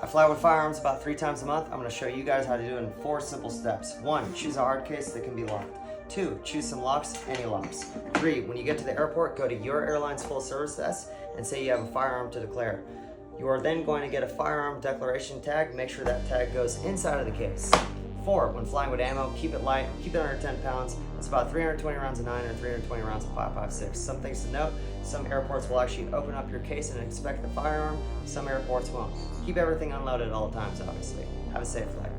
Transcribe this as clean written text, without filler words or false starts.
I fly with Firearms about 3 times a month. I'm going to show you guys how to do it in 4 simple steps. 1, choose a hard case that can be locked. 2, choose some locks, any locks. 3, when you get to the airport, go to your airline's full service desk and say you have a firearm to declare. You are then going to get a firearm declaration tag. Make sure that tag goes inside of the case. 4, when flying with ammo, keep it light, keep it under 10 pounds. It's about 320 rounds of 9 or 320 rounds of 5.56. Some things to note, some airports will actually open up your case and inspect the firearm, some airports won't. Keep everything unloaded at all times, obviously. Have a safe flight.